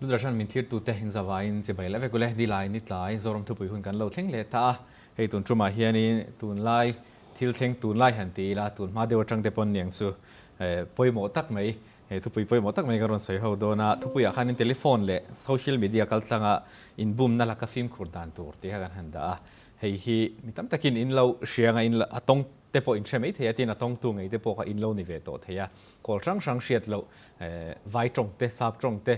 Dudrashan mintir tu te hinzawain zibai leve gule di lai nit lai Zoram Thupui hun kan lo thleng le ta hei tun truma hianin tun lai thil thleng tun lai han ti la tun ma dewa tang te pon niang su poimo tak mai Thupui poimo tak mai garon soi ho dona Thupui a khanin telephone le social media kaltlanga inbumna laka fimkhur dan tur ti kan handa hei hi mitam takin in lo hrianga in atong te po in chemei thea tin atong tu ngai te po ka in lo ni ve to thea kol sang sang hriat lo vai tong te sap tong te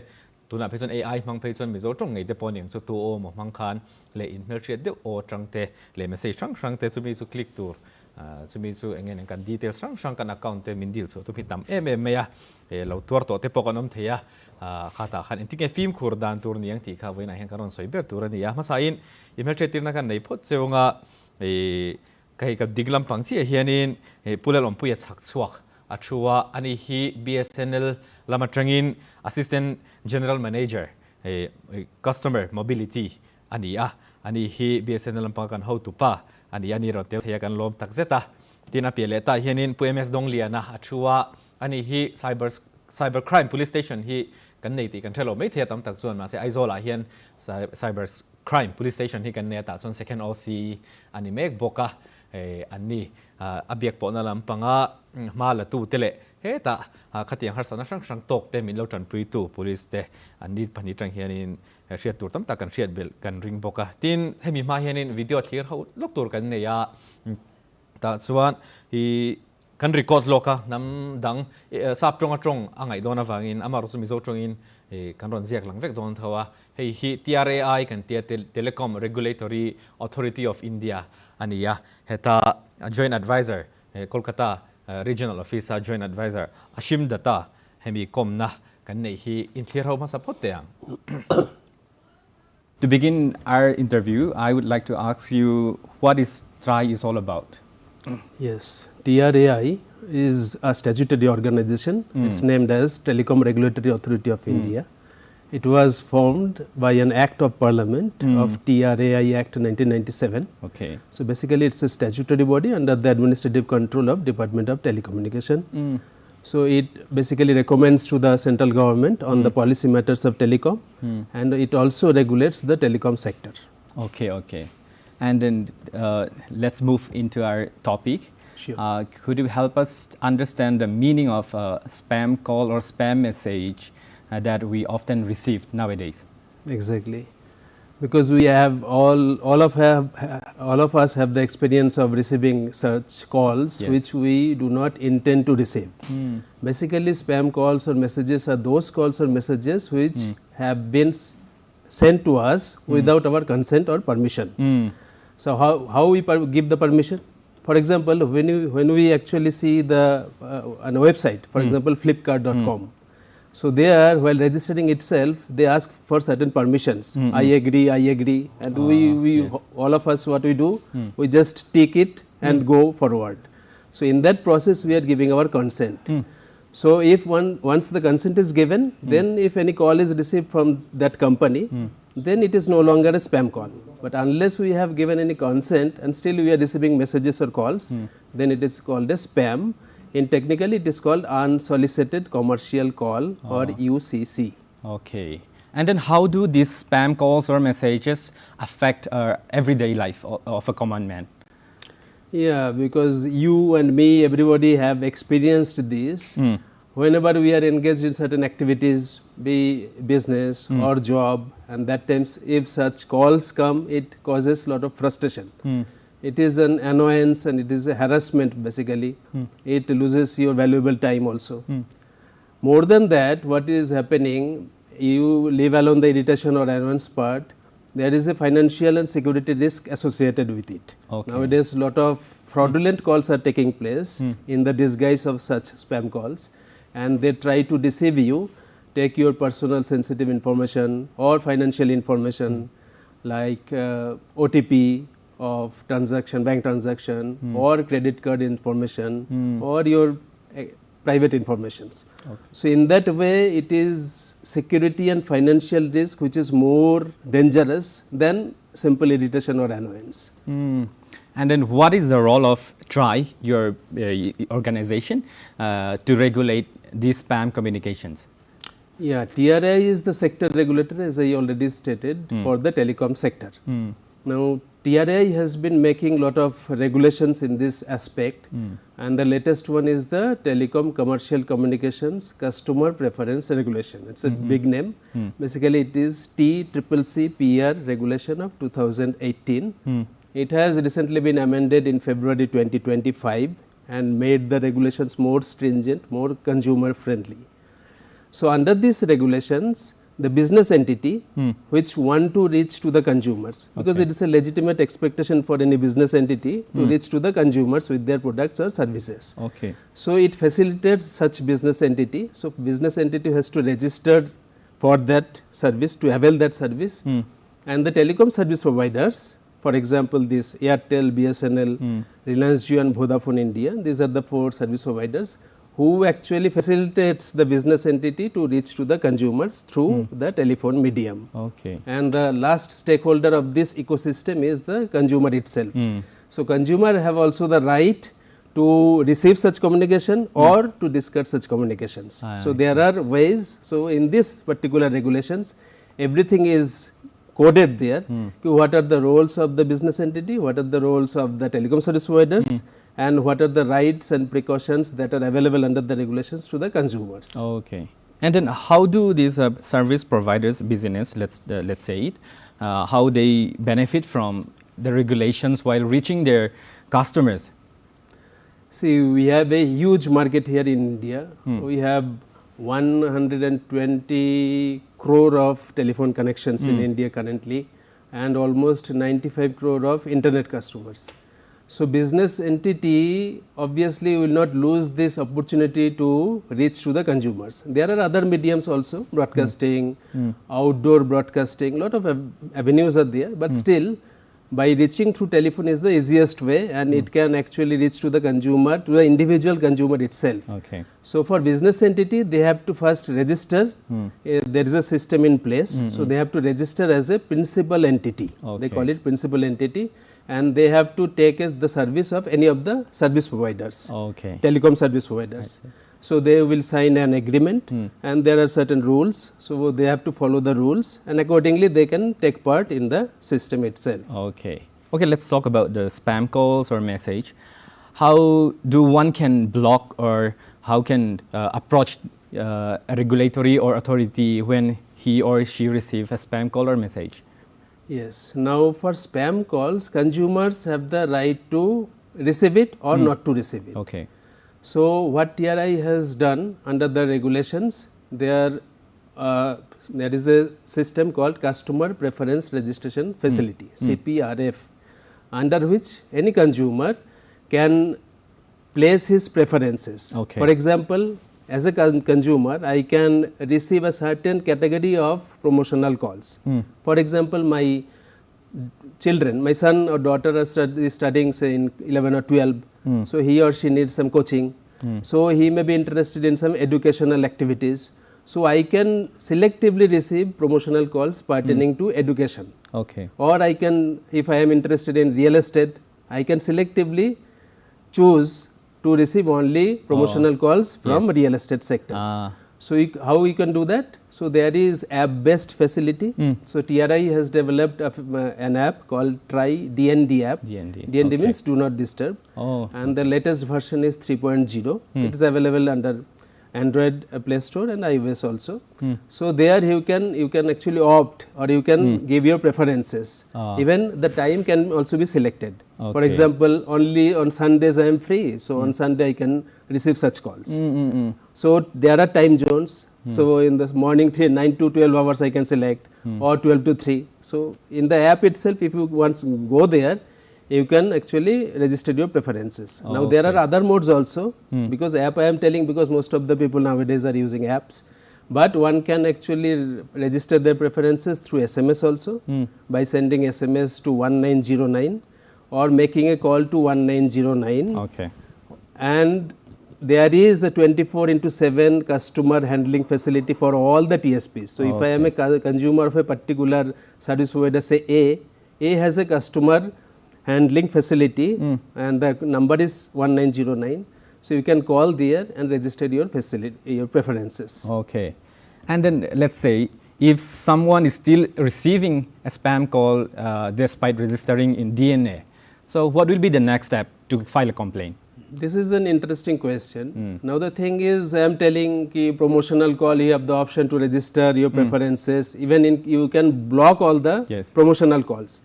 tuna phei chon AI mang phei chon mizo tong ngai te po ning chu tu o mo mang khan le in hmel hriat deuh o tang te le message sang sang te chu mi chu click tur chu mi chu engen kan details sang sang kan account te min dil chu tu pitam em ya lo tur to te po kanom thea khata khan intik film khur dan tur niang ti kha voina hen karon soiber tur ani ya ma sain email chetir na kan nei phot cheunga kai ka diglam pangchi hianin pulal om puya chak chuak achua ani hi BSNL lamatrangin assistant general manager customer mobility ani hi BSNL lampang kan how to pa ani ro tel thia kan lom tak zeta tina peleta hianin PMS dongliana achua ani hi cyber crime police station hi kan nei ti kan thelo mai thia tam tak chuan ma se aizola hian cyber crime police station hi kan ne ta chon second OC ani mek boka ani abiak po na lampanga mala tu tele heta khatiang har sana sang tok te min lo tran pui tu police te ani pani tang hianin hriat tur tam ta kan hriat bel kan ring boka tin hemi ma hianin video clear ho lok tur kan ne ya ta chuan hi kan record loka nam dang sap tong angai dona wangin amaru su mizo tongin kan ron ziak lang vek don thawa hei hi TRAI kan telecom regulatory authority of India ania heta joint advisor Kolkata regional officer joint advisor ashim data hemi komna kan nei hi in clear ho ma support te ang. To begin our interview, I would like to ask you what is TRAI is all about. Yes, TRAI is a statutory organization. It's named as Telecom Regulatory Authority of India. It was formed by an act of parliament of TRAI Act 1997. Okay. So basically it's a statutory body under the administrative control of Department of Telecommunication. So it basically recommends to the central government on the policy matters of telecom and it also regulates the telecom sector. Okay. And then let's move into our topic. Sure. Could you help us understand the meaning of spam call or spam message that we often receive nowadays? Exactly, because we have all of us have the experience of receiving such calls which we do not intend to receive. Basically, spam calls or messages are those calls or messages which have been sent to us without our consent or permission. So how we give the permission? For example, when we actually see the on a website, for example, Flipkart.com. So there, while registering itself, they ask for certain permissions. I agree, and we all of us, what we do, we just take it and go forward. So in that process, we are giving our consent. So if once the consent is given, then if any call is received from that company, then it is no longer a spam call. But unless we have given any consent and still we are receiving messages or calls, then it is called a spam. In technically, it is called unsolicited commercial call or UCC. Okay. And then how do these spam calls or messages affect our everyday life of a common man? Yeah, because you and me, everybody have experienced this. Whenever we are engaged in certain activities, be business or job, and that times if such calls come, it causes a lot of frustration. It is an annoyance and it is a harassment basically. It loses your valuable time also. More than that, what is happening, you leave alone the irritation or annoyance part, there is a financial and security risk associated with it. Okay. Nowadays, a lot of fraudulent calls are taking place in the disguise of such spam calls, and they try to deceive you, take your personal sensitive information or financial information like OTP of transaction, bank transaction or credit card information or your private informations. Okay. So in that way, it is security and financial risk which is more dangerous than simple irritation or annoyance. And then what is the role of TRAI, your organization, to regulate these spam communications? Yeah, TRAI is the sector regulator, as I already stated, for the telecom sector. Now, TRAI has been making lot of regulations in this aspect, and the latest one is the Telecom Commercial Communications Customer Preference Regulation. It's a big name. Basically, it is TCCC-PR regulation of 2018. It has recently been amended in February 2025 and made the regulations more stringent, more consumer friendly. So, under these regulations, the business entity which want to reach to the consumers, because it is a legitimate expectation for any business entity to reach to the consumers with their products or services. So, it facilitates such business entity. So, business entity has to register for that service, to avail that service, and the telecom service providers, for example, this Airtel, BSNL, Reliance Jio and Vodafone India, these are the 4 service providers who actually facilitates the business entity to reach to the consumers through the telephone medium. And the last stakeholder of this ecosystem is the consumer itself. So, consumer have also the right to receive such communication or to discuss such communications. So, there are ways. So, in this particular regulations, everything is coded there. What are the roles of the business entity, what are the roles of the telecom service providers, and what are the rights and precautions that are available under the regulations to the consumers. And then how do these service providers business, let's say it, how they benefit from the regulations while reaching their customers? See, we have a huge market here in India. We have 120 crore of telephone connections in India currently, and almost 95 crore of internet customers. So, business entity obviously will not lose this opportunity to reach to the consumers. There are other mediums also, broadcasting, outdoor broadcasting, lot of avenues are there, but still by reaching through telephone is the easiest way, and it can actually reach to the consumer, to the individual consumer itself. So, for business entity, they have to first register, there is a system in place. So, they have to register as a principal entity, they call it principal entity, and they have to take the service of any of the service providers, telecom service providers. So, they will sign an agreement, and there are certain rules. So, they have to follow the rules, and accordingly they can take part in the system itself. Okay, let's talk about the spam calls or message. How do one can block, or how can approach a regulatory or authority when he or she receive a spam call or message? Yes. Now, for spam calls, consumers have the right to receive it or not to receive it. So, what TRAI has done under the regulations, there is a system called Customer Preference Registration Facility, CPRF, under which any consumer can place his preferences. For example, as a consumer, I can receive a certain category of promotional calls. For example, my children, my son or daughter are studying say in 11 or 12, so he or she needs some coaching. So, he may be interested in some educational activities. So, I can selectively receive promotional calls pertaining to education. Or I can, if I am interested in real estate, I can selectively choose to receive only promotional calls from real estate sector. So, how we can do that? So, there is app based facility. So, TRAI has developed an app called TRAI DND app. DND means do not disturb, and the latest version is 3.0. It is available under Android Play Store and iOS also. So, there you can actually opt, or you can give your preferences. Even the time can also be selected. For example, only on Sundays I am free. So, on Sunday I can receive such calls. So, there are time zones. So, in the morning 9 to 12 hours I can select, or 12 to 3. So, in the app itself, if you once go there, you can actually register your preferences. Now, there are other modes also, because app I am telling, because most of the people nowadays are using apps, but one can actually register their preferences through SMS also, by sending SMS to 1909 or making a call to 1909. And there is a 24/7 customer handling facility for all the TSPs. So, if I am a consumer of a particular service provider, say A has a customer handling facility, and the number is 1909. So, you can call there and register your facility, your preferences. And then let's say if someone is still receiving a spam call despite registering in DNA, so what will be the next step to file a complaint? This is an interesting question. Now the thing is, I am telling ki promotional call, you have the option to register your preferences, even you can block all the promotional calls.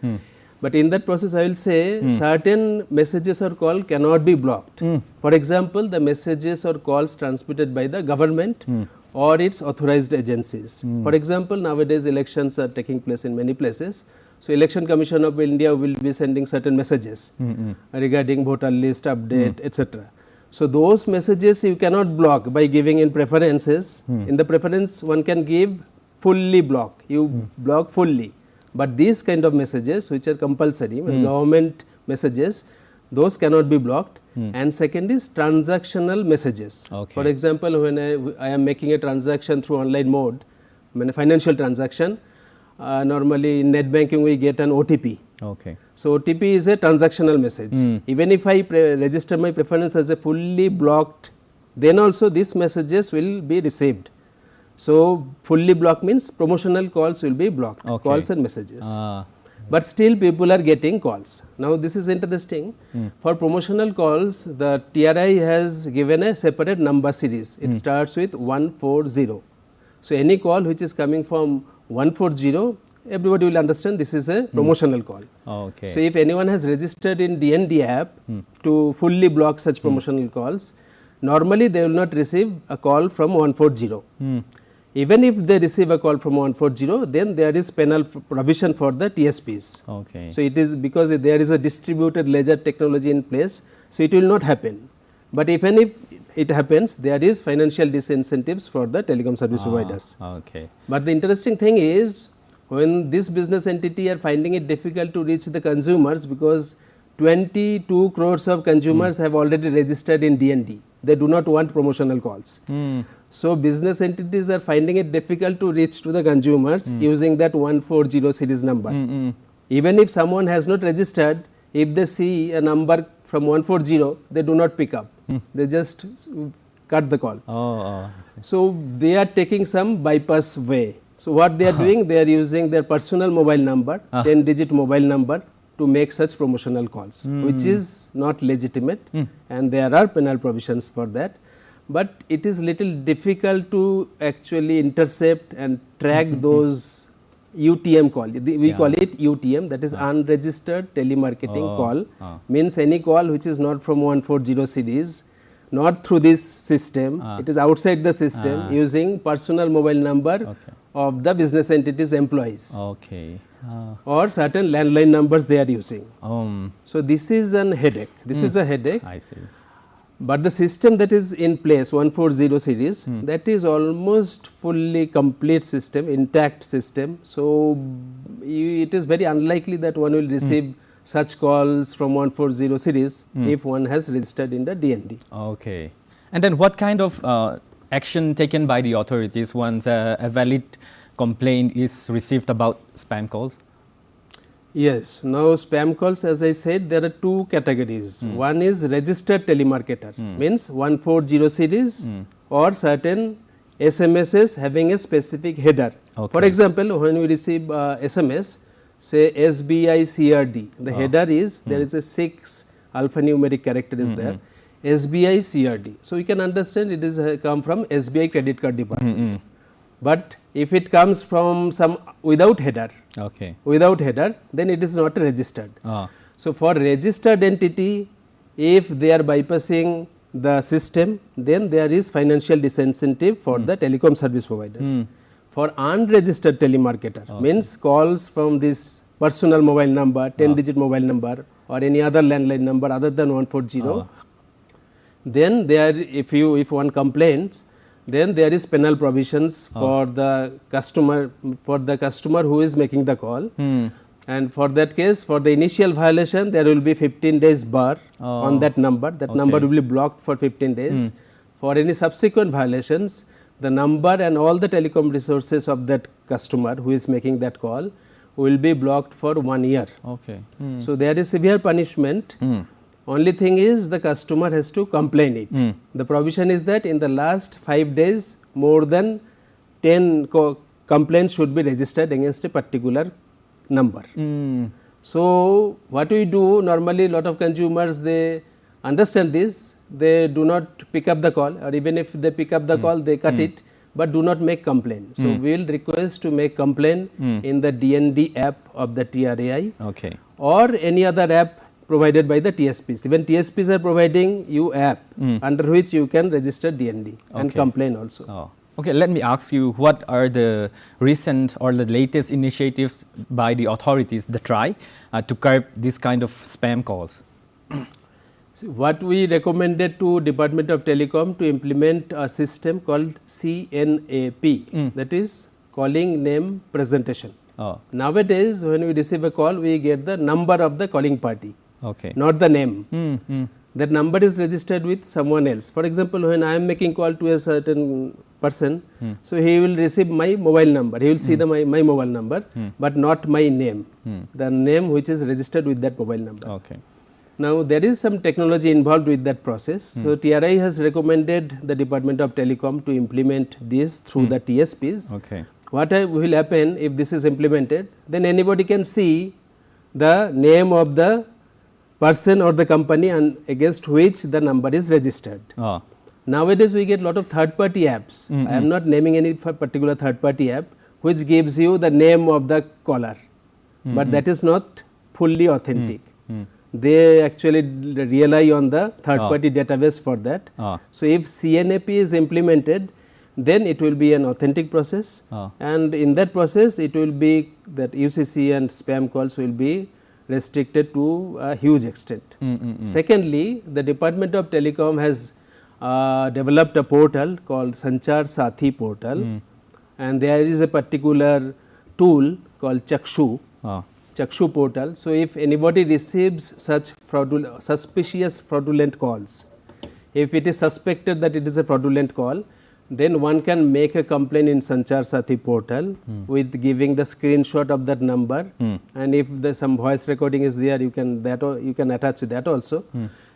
But in that process, I will say certain messages or call cannot be blocked. For example, the messages or calls transmitted by the government or its authorized agencies. For example, nowadays elections are taking place in many places. So, Election Commission of India will be sending certain messages regarding voter list update, etc. So, those messages you cannot block by giving in preferences. In the preference, one can give fully block, you block fully. But these kind of messages which are compulsory, government messages, those cannot be blocked. And second is transactional messages. For example, when I am making a transaction through online mode, when a financial transaction, normally in net banking we get an OTP. So, OTP is a transactional message. Even if I register my preference as a fully blocked, then also these messages will be received. So, fully blocked means promotional calls will be blocked, calls and messages. But still people are getting calls. Now, this is interesting. For promotional calls, the TRAI has given a separate number series. It starts with 140. So, any call which is coming from 140, everybody will understand this is a promotional call. So, if anyone has registered in DND app to fully block such promotional calls, normally they will not receive a call from 140. Even if they receive a call from 140, then there is penal provision for the TSPs. So, it is because there is a distributed ledger technology in place, so it will not happen. But even if it happens, there is financial disincentives for the telecom service providers. But the interesting thing is, when this business entity are finding it difficult to reach the consumers, because 22 crores of consumers have already registered in DND. They do not want promotional calls. So, business entities are finding it difficult to reach to the consumers using that 140 series number. Even if someone has not registered, if they see a number from 140, they do not pick up. They just cut the call. So, they are taking some bypass way. So, what they are doing, they are using their personal mobile number, 10-digit mobile number to make such promotional calls, which is not legitimate, and there are penal provisions for that. But it is little difficult to actually intercept and track those UTM call. We call it UTM, that is unregistered telemarketing call, means any call which is not from 140 series, not through this system, it is outside the system using personal mobile number of the business entity's employees. Or certain landline numbers they are using. So, this is an headache. This is a headache. But the system that is in place, 140 series, that is almost fully complete system, intact system. So, it is very unlikely that one will receive such calls from 140 series if one has registered in the DND. And then what kind of action taken by the authorities once a valid complaint is received about spam calls? Yes. Now, spam calls, as I said, there are two categories. One is registered telemarketer, means 140 series or certain SMSs having a specific header. For example, when we receive SMS, say SBI CRD, the header is, there is a 6 alphanumeric character is there, SBI CRD. So, you can understand it is come from SBI credit card department. But if it comes from some without header, then it is not registered. So, for registered entity, if they are bypassing the system, then there is financial disincentive for the telecom service providers. For unregistered telemarketer, means calls from this personal mobile number, 10-digit mobile number or any other landline number other than 140, then there, if one complains, then there is penal provisions for the customer who is making the call. And for that case, for the initial violation, there will be 15 days bar on that number. That number will be blocked for 15 days. For any subsequent violations, the number and all the telecom resources of that customer who is making that call will be blocked for 1 year. So, there is severe punishment. Only thing is the customer has to complain it. The provision is that in the last 5 days, more than 10 complaints should be registered against a particular number. So, what we do normally, lot of consumers, they understand this, they do not pick up the call, or even if they pick up the call, they cut it, but do not make complaint. So, we will request to make complaint in the DND app of the TRAI or any other app provided by the TSPs. Even TSPs are providing you app under which you can register DND and complain also. Okay, let me ask you, what are the recent or the latest initiatives by the authorities, the TRAI, to curb this kind of spam calls? What we recommended to Department of Telecom to implement a system called CNAP, that is calling name presentation. Nowadays, when we receive a call, we get the number of the calling party, not the name. That number is registered with someone else. For example, when I am making call to a certain person, so he will receive my mobile number, he will see my mobile number, but not my name, the name which is registered with that mobile number. Now, there is some technology involved with that process. So, TRAI has recommended the Department of Telecom to implement this through the TSPs. What will happen if this is implemented? Then anybody can see the name of the person or the company and against which the number is registered. Nowadays, we get lot of third party apps. I am not naming any particular third party app which gives you the name of the caller, but that is not fully authentic. They actually rely on the third party database for that. So, if CNAP is implemented, then it will be an authentic process, and in that process it will be that UCC and spam calls will be restricted to a huge extent. Secondly, the Department of Telecom has developed a portal called Sanchar Sathi portal, and there is a particular tool called Chakshu portal. So, if anybody receives such suspicious fraudulent calls, if it is suspected that it is a fraudulent call, then one can make a complaint in Sanchar Sathi portal with giving the screenshot of that number, and if some voice recording is there, you can attach that also.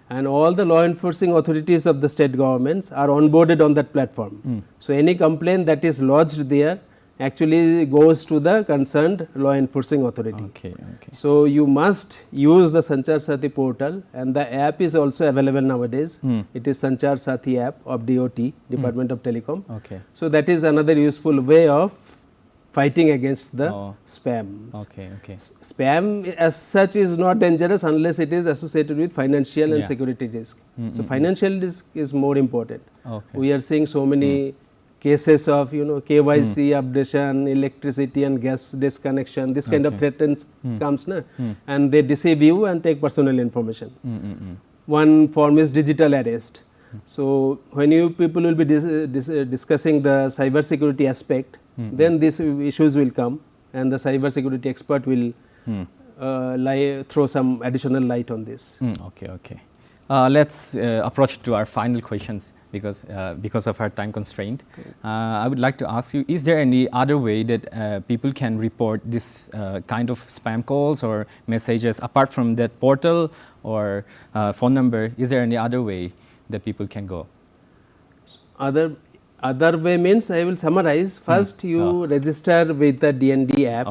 And all the law enforcing authorities of the state governments are onboarded on that platform. So, any complaint that is lodged there actually goes to the concerned law enforcing authority. So, you must use the Sanchar Sathi portal, and the app is also available nowadays. It is Sanchar Sathi app of DOT, Department of Telecom. So, that is another useful way of fighting against the spams. Spam as such is not dangerous unless it is associated with financial and security risk. So, financial risk is more important. We are seeing so many cases of KYC updation, electricity and gas disconnection, this kind of threats comes and they deceive you and take personal information. One form is digital arrest. So, when you people will be discussing the cyber security aspect, then these issues will come, and the cyber security expert will throw some additional light on this. Let's approach to our final questions, because of our time constraint. I would like to ask you, is there any other way that people can report this kind of spam calls or messages apart from that portal or phone number? Is there any other way that people can go? Other way means, I will summarize. First, you register with the DND app,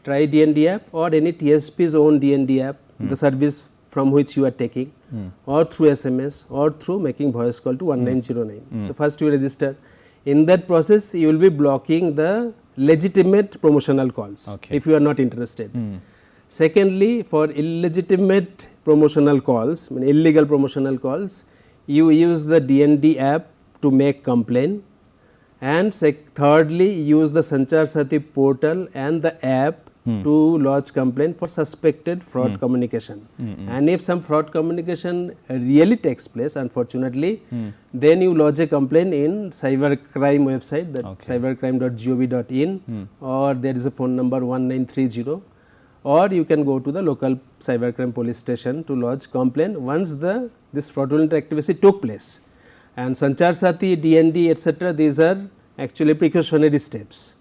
TRAI DND app or any TSP's own DND app, the service from which you are taking, or through SMS or through making voice call to 1909. So, first you register. In that process, you will be blocking the legitimate promotional calls if you are not interested. Secondly, for illegitimate promotional calls, illegal promotional calls, you use the DND app to make complaint, and thirdly, use the Sanchar Sathi portal and the app to lodge complaint for suspected fraud communication. And if some fraud communication really takes place, unfortunately, then you lodge a complaint in cybercrime website, that cybercrime.gov.in, or there is a phone number 1930, or you can go to the local cybercrime police station to lodge complaint once this fraudulent activity took place. And Sanchar Sathi, DND, etc., these are actually precautionary steps.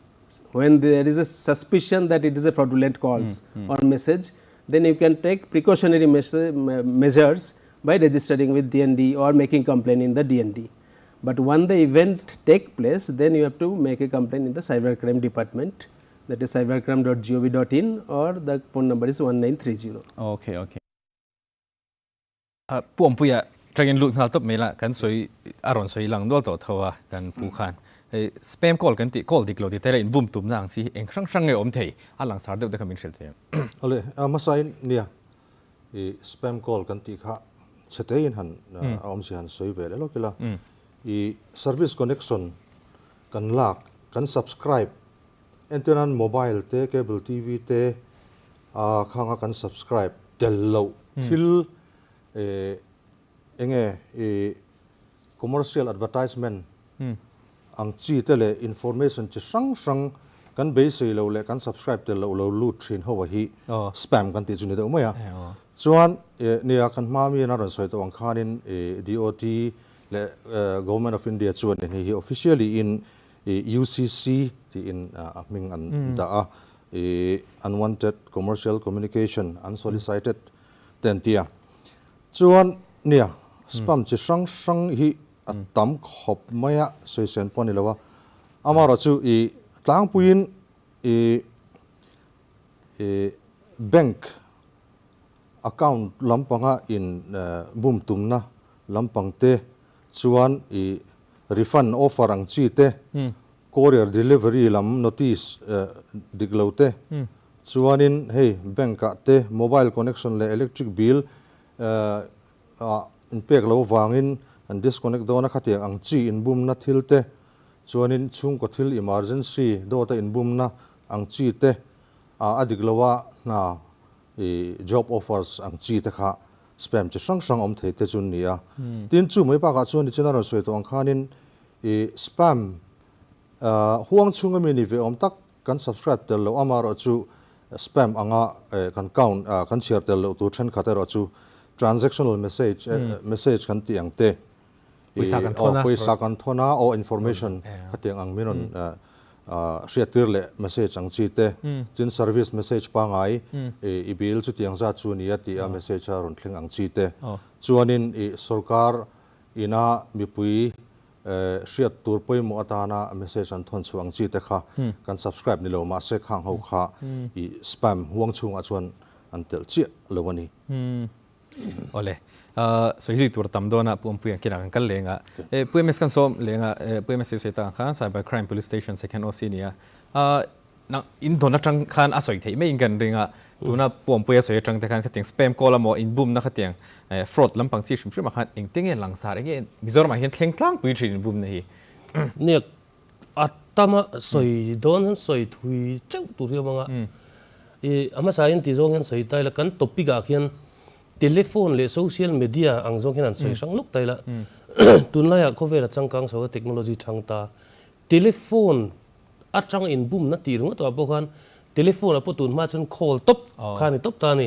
When there is a suspicion that it is a fraudulent calls or message, then you can take precautionary measures by registering with DND or making complaint in the DND. But when the event take place, then you have to make a complaint in the cybercrime department, that is cybercrime.gov.in, or the phone number is 1930. Okay, okay. Puam puya trangin lut ngal top mela kan soi aron soi lang dol to thawa kan pu khan spam call kan ti call dik lo ti tele in bum tum nang si eng sang sang nge om thei alang sar deuh de kamin shel the ole amasain nia e spam call kan ti kha chetein han om si han soi ve lo kila e service connection kan lak kan subscribe internet mobile te cable tv te khanga kan subscribe tel lo thil enge commercial advertisement ang chi tele information chi sang sang kan be sei lo le kan subscribe tel lo lut thin ho hi spam kan ti chuni de umaya chuan nia kan ma mi na ron soi to ang khanin DOT le government of India chuan ni hi officially in UCC ti in ming an da unwanted commercial communication unsolicited ten tia chuan nia spam chi sang sang hi atam khop maya soisen poni lawa amaro chu I tlang puin bank account lampanga in bum tumna lampang te chuan refund offer ang chi te courier delivery lam notice diglote chuanin hey bank ka te mobile connection le electric bill in pek lo wangin and disconnect dona khatiang ang chi in bum na thil te chuanin chung ko thil emergency dota in bum na ang chi te adiglowa na job offers ang chi te kha spam chi sang sang om thei te chun nia tin chu mai pa ka chuan ni chena ro soi to ang khanin spam huang chunga mi ni ve om tak kan subscribe tel lo amaro chu spam anga kan count kan share tel lo tu than khatero chu transactional message kan ti ang te paisa kan thona o information hatiang ang minon share le message ang chi te chin service message pa ngai I bill chu tiang za chu ni ati a message ron thleng ang chi te chuanin sarkar ina mipui share tur poi mo atana message an thon chuang chi te kha kan subscribe ni lo ma se khang ho kha spam huang chung a chuan an tel chi lo wani ole so isi tur tam dona pum puya kirang kal lenga PMS kan som lenga PMS se ta khan cyber crime police station second osinia na in dona tang khan asoi thei me ingan ringa tuna pum puya soi tang te khan khating spam call amo in boom na khating fraud lampang chi shim shim khan eng tenge langsar enge Mizoram hian thleng tlang pui thin boom na hi nek atama soi don soi thui chau tur ya manga ama sain ti zong hen soi tai la kan topic a khian telephone le social media ang zong hian soi sang luk tai la tun la ya khovela changkang so technology thangta telephone atang in boom na ti runga to bo khan telephone apo tun ma chun call top khani top ta ni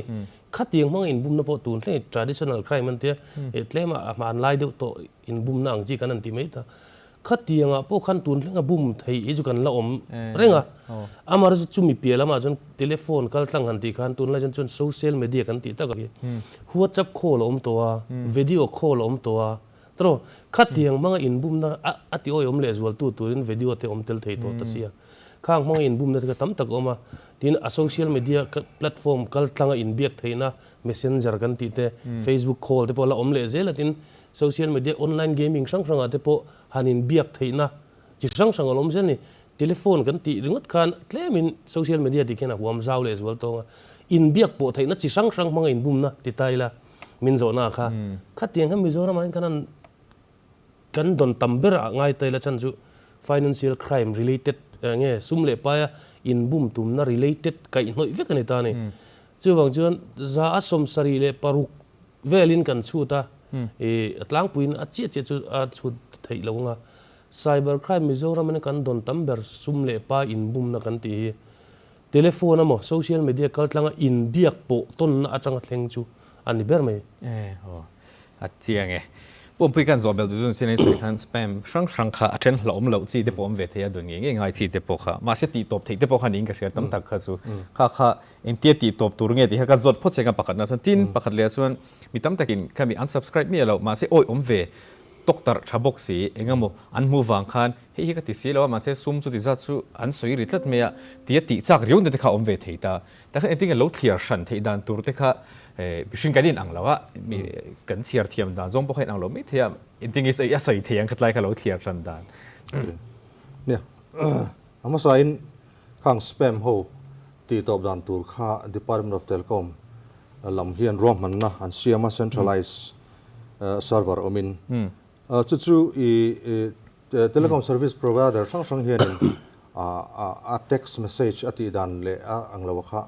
khatiang mang in boom na po tun le traditional crime man te etlema man lai de to in boom na ang ji kan an ti mai ta khatiang apo khan tun lenga boom thei eju kan la om renga amar chu mi piela ma chun telephone kal tlang han ti khan tun la chun social media kan ti ta ka WhatsApp call om to video call om to tro khatiang mang in boom na ati oi om le zual tu turin video te om tel thei to ta sia khang mang in boom na ka tam tak oma tin a social media platform kal tlanga in biak theina messenger kan ti te Facebook call te pola om le zela tin social media online gaming sang sang ate po hanin biak theina chi sang sang om zen ni telephone kan ti ringot khan tlemin social media ti kena huam zaw le zual to in biak po theina chi sang sang mang in boom na ti taila min zo na kha khatiang ha Mizoram an kanan kan don tambera ngai taila chan chu financial crime related nge sumle pa in boom tum na related kai noi ve kan ta ni chu wang chuan za asom sari le paruk velin kan chu ta atlang puin a che che chu a chu thei lo nga cyber crime Mizoram an kan don tamber sumle pa in boom na kan ti telephone amo social media kaltlanga in biak po ton na atang thleng chu ani ber mai chiang pum pui kan zobel du zun sinai soi khan spam sang kha aten hlom lo chi te pom ve thea dun nge ngai chi te po kha ma se ti top thei te po khan ing ka hria tam tak kha chu kha en ti ti top tur nge ti ha ka zot pho che ka pakhat na san tin pakhat le chuan mi tam takin kami unsubscribe mi lo ma se oi om ve tar thabok si engamo an mu wang khan hi ka ti si lo ma che sum chu ti za chu an soi ri tlat me ya ti chak riung de kha om ve theita ta kha eting lo clear shan thei dan tur te kha bishin kadin ang lawa mi kan chiar thiam dan zong po khain ang lo mi thiam eting is ya soi thiang khatlai kha lo clear shan dan nè ama sain khang spam ho ti top dan tur kha Department of Telecom lam hian rom man na an siama centralized server omin chu telecom service provider sang hian a text message ati dan le ang lawa kha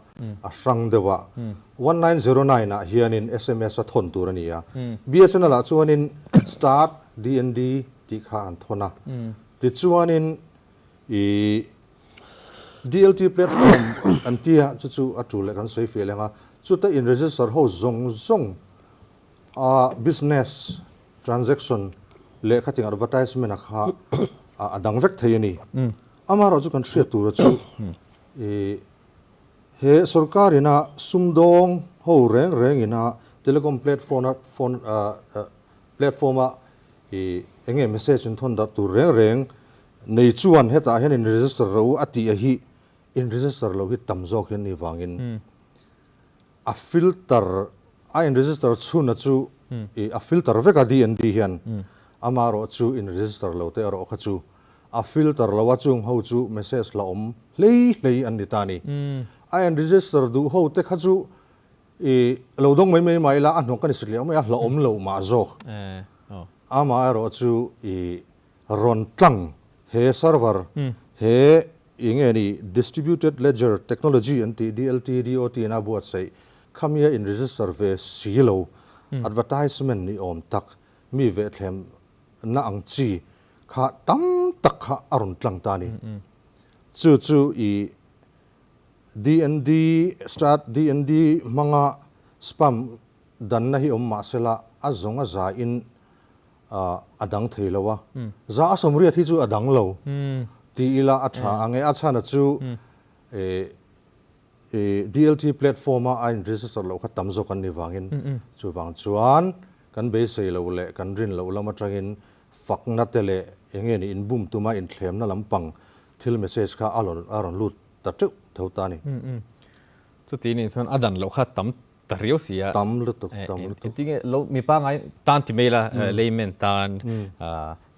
a sang dewa 1909 a hian in SMS a thon tur ania BSNL a chuanin start DND ti kha an thona ti chuanin DLT platform antia chu atu le kan soi fe lenga chu ta in register ho zong business transaction le khating advertisement kha adang vek thayani amaro chu kan thriat tur chu he sarkarina sumdong ho reng ina telecom platform enge message in thon da tur reng nei chuan heta hian in register ro ati a hi in register lo hi tamjok hian ni wangin a filter a in register chuna chu a filter veka DND hian amaro chu in register lo te aro kha chu a filter lo wa chung ho chu message la om lei an ni tani a in register du ho te kha chu lo dong mai la an kan isli am ya la om lo ma zo amaro chu ron tlang he server he ingeni distributed ledger technology anti DLT DOT na buat sai khamia in register ve silo advertisement ni om tak mi ve thlem na ang chi kha tam tak kha arun tlang ta ni chu DND start DND manga spam dan na hi om ma sela azonga za in adang theilawa za asomri thi chu adang lo ti ila atha ange achana chu DLT platform a in register lo kha tamzo kan ni wangin chu bang chuan kan be sei lo le kan rin lo lama tangin fakna tele enge ni inbum tuma in thlem na lampang thil message kha alon lut ta chu thota ni chu ti ni chuan adan lo kha tam ta riau sia tam lu tu ti lo mi pa ngai tan ti mela layman tan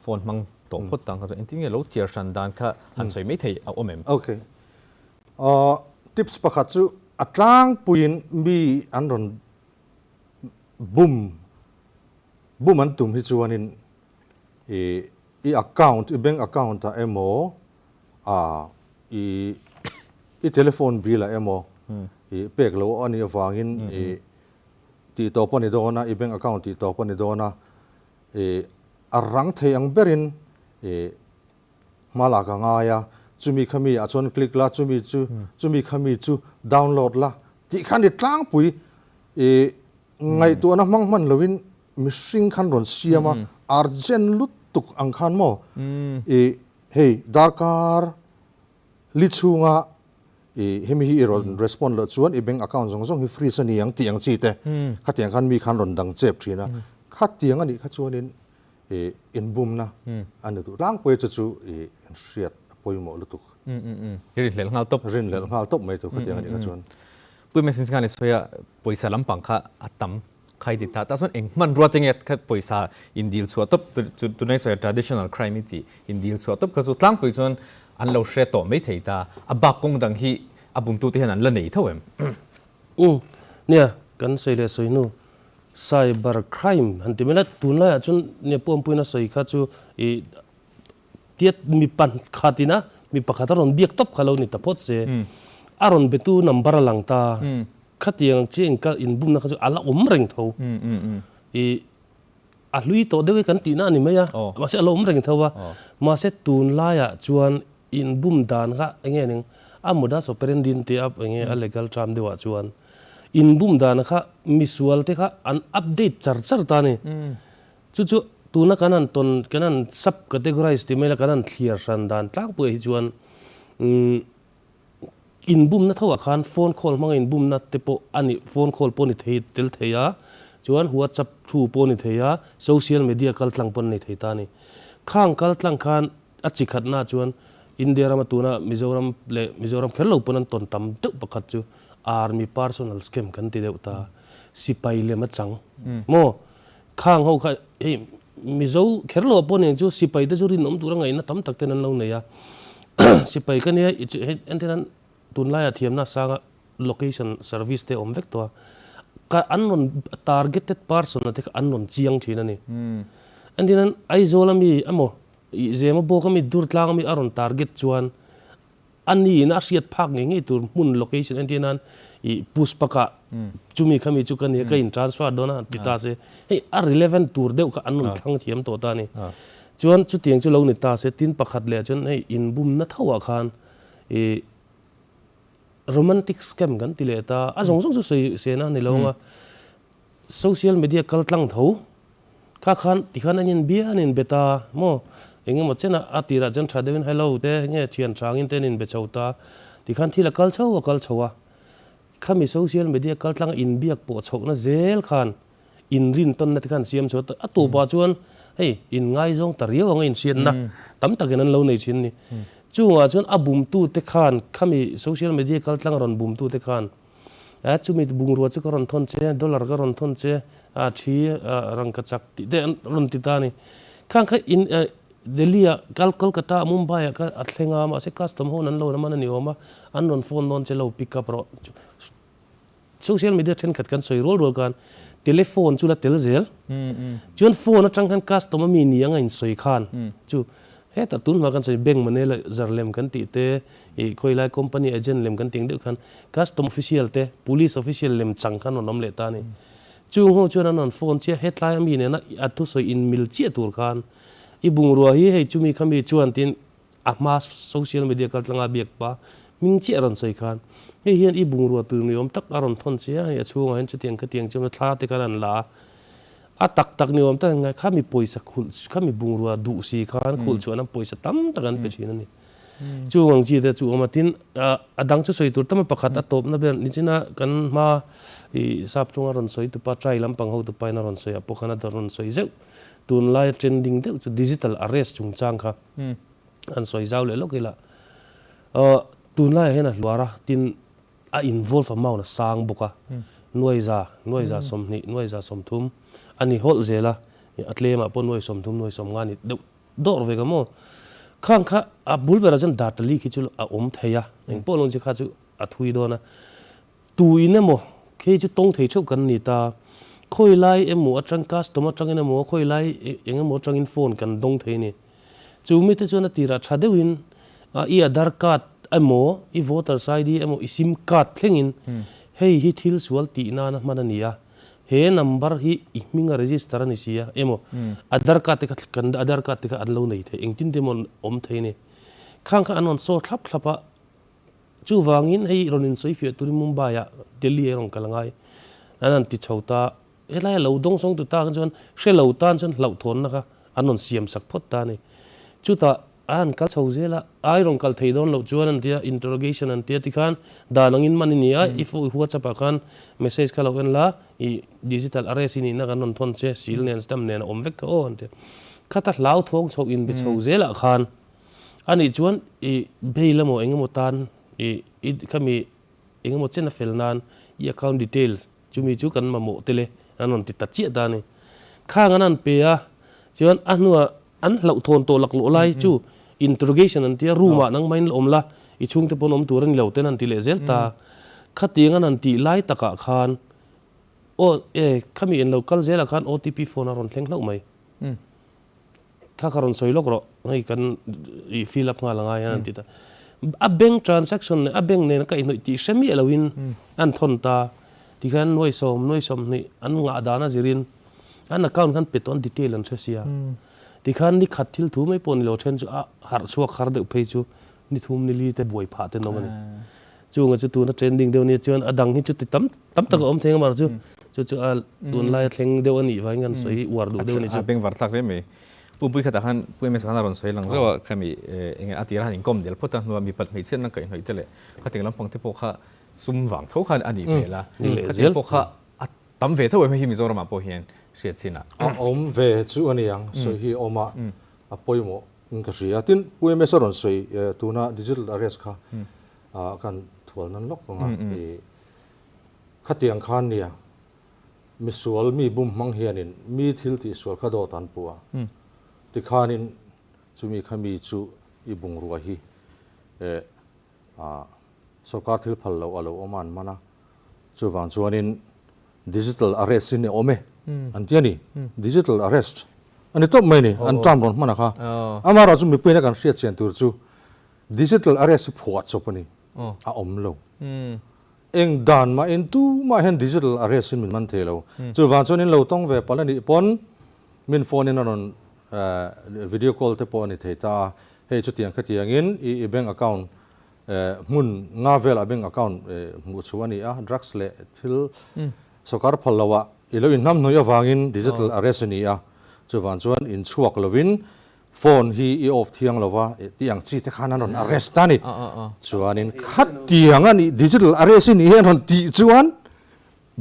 phone mang to phot tang ka en ti lo tier shan dan kha han soi mai thei a omem okay tips pakhat chu atlang puin mi anron bum an tum hi chuanin i account i bank account a emo i telephone bill a emo i pek lo ani awangin ti to poni dona i bank account ti to poni dona arang thei ang berin malaka ngaya chumi khami a chon click la chumi khami chu download la ti khan ni tlang pui ngai tu na man lovin mishing khan ron siama arjen lutuk ang khan mo hey darkar lichunga hemi hi ron respond lo chuan i bank account zong hi free sani ang tiang chi te khatiang khan mi khan ron dang chep thina khatiang ani kha chuanin inbumna anu tu lang poi chu riat poi mo lutuk rin lel ngal top mai tu khatiang ani kha chuan pui message ngani soya poisa lampang kha atam khai di ta ta son eng man ruating et kha poisa in deal chu top tu nai soya traditional crime ti in deal chu top kha chu tlang poi chon an lo hre to mai thei ta abak kong dang hi abum tu te han an la nei thawem nia kan sei le soi nu cyber crime hantimela tunla chun ne pom puina soi kha chu tiat mi pan khatina mi pakhata ron biak top khalo ni tapot se aron betu number lang ta khatiang cheng ka inbum na kha chu ala reng tho a lui to dewe kan ti na ni maya ma se alom reng tho wa ma se tun la ya chuan inbum dan kha enge ning amuda so perendin te up enge a legal tram dewa chuan inbum dan kha misual te kha an update char ta ni chu tuna kanan ton kanan sub categorize ti mela kanan clear san dan tlang pu hi chuan inbum na thawa khan phone call mang inbum na te po ani phone call po ni thei tel theya chuan WhatsApp thu pon ni theya social media kaltlang pon ni thei ta ni khang kaltlang khan achi khat na chuan India rama tuna Mizoram kherlo ponan ton tam tu pakhat chu army personal scam kan ti deuta sipai le ma chang mo khang ho kha Mizo kherlo pon ni chu sipai te chu rin om tu ra ngai na tam tak te nan lo ne ya sipai kan ya entenan tunlai athiam na sanga location service te om vek to ka unknown targeted person na te unknown chiang thina ni entenan ai zolami amo zema bo kami dur tlang mi aron target chuan ani na riat phak ngi tur mun location entenan I puspaka chumi khami chu kan ka in transfer dona tita se hey a relevant tur deu ka unknown thang thiam to ta ni chuan chu tiang chu lo ni ta se tin pakhat le chun hey inbumna thawa khan romantic scam kan tile ta azong chu se na ni longa social media kaltlang tho kha khan tikhan anin bia nin beta mo engem chena atira jan thadewin hello te nge thian changin tenin be chauta tikhan thila kal chawa khami social media kaltlang in biak po chokna zel khan in rin ton na tikhan siam chot atu ba chuan hey in ngai jong tariaw ang in sian na tam takenan lo nei chin ni chunga chuan abum tu te khan khami social media kaltlang ron bum tu te khan chumi bungruwa chu karon thon che dollar karon thon che a thi rang ka chak ti de ron ti ta ni khang kha in Delhi Kolkata Mumbai ka athlenga ma se custom ho nan lo na man ni oma unknown phone non che lo pick up ro social media ten khat kan soi rol kan telephone chu la tel zel chuan phone atang kan customer mi ni anga in soi khan chu he ta tun ma kan soi bank mane la zarlem kan ti te e khoilai company agent lem kan ting de khan custom official te police official lem chang kan onom le ta ni chu ho chuan anon phone che headline mi ne na atu soi in mil che tur khan I bungrua hi hei chumi khami chuan tin ama social media kaltlanga biak pa ming che ron soi khan he hian I bungrua tu ni om tak aron thon che ya chunga hen chu tiang ka tiang chum thla te kan la a tak ni om ta ngai khami poisa khul khami bungrua du si khan khul chuan am poisa tam takan pe chin ani chuang chi te chu ma tin adang chu soi tur tam pakhat a top na ben ni china kan ma I sap chunga ron soi tu pa trai lampang ho tu pa na ron soi a pokhana da ron soi zeu tun lai trending de chu digital arrest chung chang kha an soi zau le lokila tun lai hena luara tin a involve amount na sang boka noiza som thum ani hol zela atlema pon noi som thum noi som ngani dor ve ga mo khang kha a bulbera jan data li khi chu a om theya eng polon chi kha chu a thui do na tu ine mo khe chu tong thei chau kan ni ta khoi lai emo atang customer tangin emo khoi lai engemo tangin phone kan dong thei ni chumi te chona tira thadewin I Aadhaar card emo I voter ID emo I sim card thlengin hei hi thil sual ti na na manania he number hi minga register ani sia emo Aadhaar card te kan Aadhaar card te ka anlo nei the engtin demon om thei ni khang kha anon so thlapa chu wangin hei ronin soi fi turi Mumbai ya Delhi rong kalangai anan ti chauta elai lo dong song tu ta kan chuan she lo tan chuan lo thon na ka anon siam sak phot ta ni chuta an kal chho zela ai rong kal thei don lo chuan an tia interrogation an tia tikhan da langin mani ni a if WhatsApp kan message kala wen la I digital arrest ni na kan non thon che sil nen stam nen om vek ka on te khata lau thong chho in be chho zela khan ani chuan I beilamo engemo tan I khami engemo chena felnan I account details chumi chu kan ma mo tele anon ti ta chi da ni khang anan pe a chuan anua an lo thon to lak lo lai chu interrogation an tia ruma nang main om la I chung te pon om turan lo ten an ti le zel ta khating an ti lai taka khan o khami en local zela khan OTP phone aron thleng hlau mai kha karon soi lok ro ngai kan I fill up nga langa yan ti ta a bank transaction a bank ne ka inoi ti semi alowin an thon ta tikhan noi som ni an nga dana zirin an account kan peton detail an thresia tikhan ni khathil thu mai pon lo then chu har chuak khar de phei chu ni thum ni li te boi pha te no mani chunga chu tu na trending de ni chuan adang hi chu ti tam tak om theng mar chu tun lai thleng de ani vai ngan soi war du de ni chu beng war tak re me pui khata khan pui mes kana ron soi lang zo khami eng atira han kom del pota no mi pat mai chen na kai noi tele khating lam pang te po kha sum wang tho khan ani vela khating po kha tấm về thôi mà hi Mizoram apo hiền siết xin à om về chu anh yang so hi oma apoi mo cái gì tin ui mấy số rồi tu na digital arrest kha kan thual nan lok nga khát tiếng khan nia mi sual mi bum mang hianin mi thil ti sual kha do tan puwa ti khanin chumi khami chu i bung ruwa hi sarkar thil phal lo alo oman mana chu wang chuanin digital arrest ni ome antiani digital arrest ani top mai ni an tam ron mana kha amara chu mi pena kan hriat chen tur chu digital arrest phuat chopani a om lo eng dan ma en tu ma hen digital arrest min man thelo chu wang chuanin lo tong ve palani pon min phone in on video call te pon ni theita he chu tiang khatiang in i bank account mun nga vel bank account mu chuani a drugs le thil sokar phalawa ilo in nam noya wangin digital arrest ni a chu wan chuan in chuak lovin phone hi i off thiang lova tiang chi te khanan on arrest tani chuanin khat tiang ani digital arrest ni hen on ti chuan